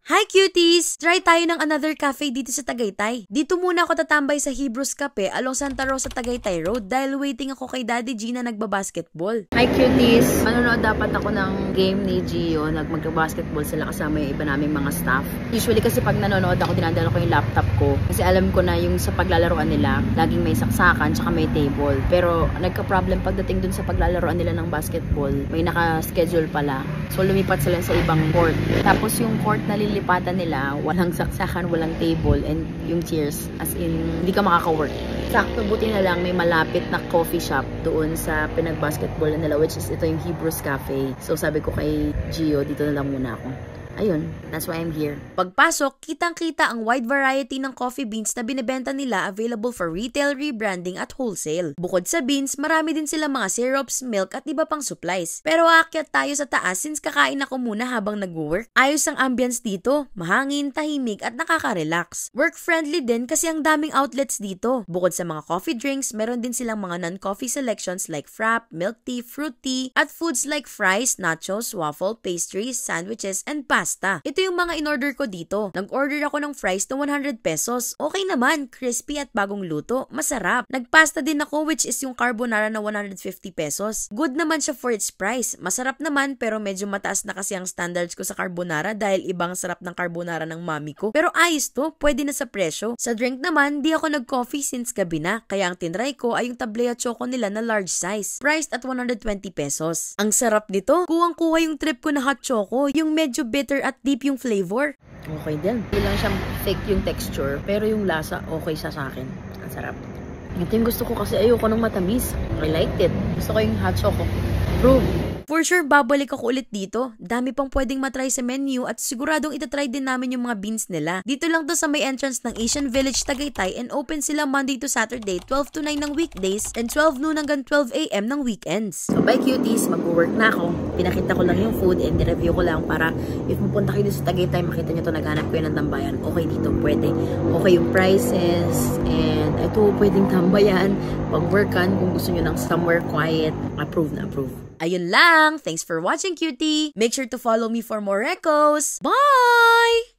Hi cuties! Try tayo ng another cafe dito sa Tagaytay. Dito muna ako tatambay sa Hebrews Cafe along Santa Rosa, Tagaytay Road dahil waiting ako kay Daddy G na nagbabasketball. Hi cuties! Manonood dapat ako ng game ni Gio. Magbabasketball sila kasama yung iba naming mga staff. Usually kasi pag nanonood ako, dinadala ko yung laptop ko. Kasi alam ko na yung sa paglalaroan nila, laging may saksakan tsaka may table. Pero nagka-problem pagdating dun sa paglalaroan nila ng basketball. May naka-schedule pala. So lumipat sila sa ibang court. Tapos yung court na lipatan nila, walang saksakan, walang table, and yung chairs, as in, hindi ka makaka-work. Sakto, buti na lang may malapit na coffee shop doon sa pinag-basketball nila, which is ito yung Hebrews Cafe. So sabi ko kay Gio, dito na lang muna ako. Ayun, that's why I'm here. Pagpasok, kitang-kita ang wide variety ng coffee beans na binebenta nila, available for retail, rebranding at wholesale. Bukod sa beans, marami din sila mga syrups, milk at iba pang supplies. Pero aakyat tayo sa taas since kakain ako muna habang nag-work. Ayos ang ambience dito, mahangin, tahimik at nakaka-relax. Work-friendly din kasi ang daming outlets dito. Bukod sa mga coffee drinks, meron din silang mga non-coffee selections like frap, milk tea, fruit tea, at foods like fries, nachos, waffle, pastries, sandwiches, and pasta. Ito yung mga in-order ko dito. Nag-order ako ng fries na 100 pesos. Okay naman, crispy at bagong luto. Masarap. Nagpasta din ako which is yung carbonara na 150 pesos. Good naman siya for its price. Masarap naman pero medyo mataas na kasi ang standards ko sa carbonara dahil ibang sarap ng carbonara ng mami ko. Pero ayos to, pwede na sa presyo. Sa drink naman, di ako nag-coffee since gabi na. Kaya ang tinry ko ay yung tablea choco nila na large size. Priced at 120 pesos. Ang sarap nito. Kuwang-kuha yung trip ko na hot choco. Yung medyo bitter at deep yung flavor. Okay din. Hindi lang siyang thick yung texture, pero yung lasa, okay siya sa akin. Ang sarap. Ito yung gusto ko kasi ayoko ng matamis. I liked it. Gusto ko yung hot choco. Prove. For sure, babalik ako ulit dito. Dami pang pwedeng matry sa menu at siguradong itatry din namin yung mga beans nila. Dito lang to sa may entrance ng Asian Village, Tagaytay, and open sila Monday to Saturday, 12 to 9 ng weekdays and 12 noon hanggang 12 AM ng weekends. So bye cuties, mag-work na ako. Pinakita ko lang yung food and review ko lang para if pupunta kayo dito sa Tagaytay, makita nyo to, naghanap ko yun ng tambayan. Okay dito, pwede. Okay yung prices and ito pwedeng tambayan. Pag-workan, kung gusto nyo ng somewhere quiet, approve na approve. Ayun lang. Thanks for watching, cutie. Make sure to follow me for more recos. Bye!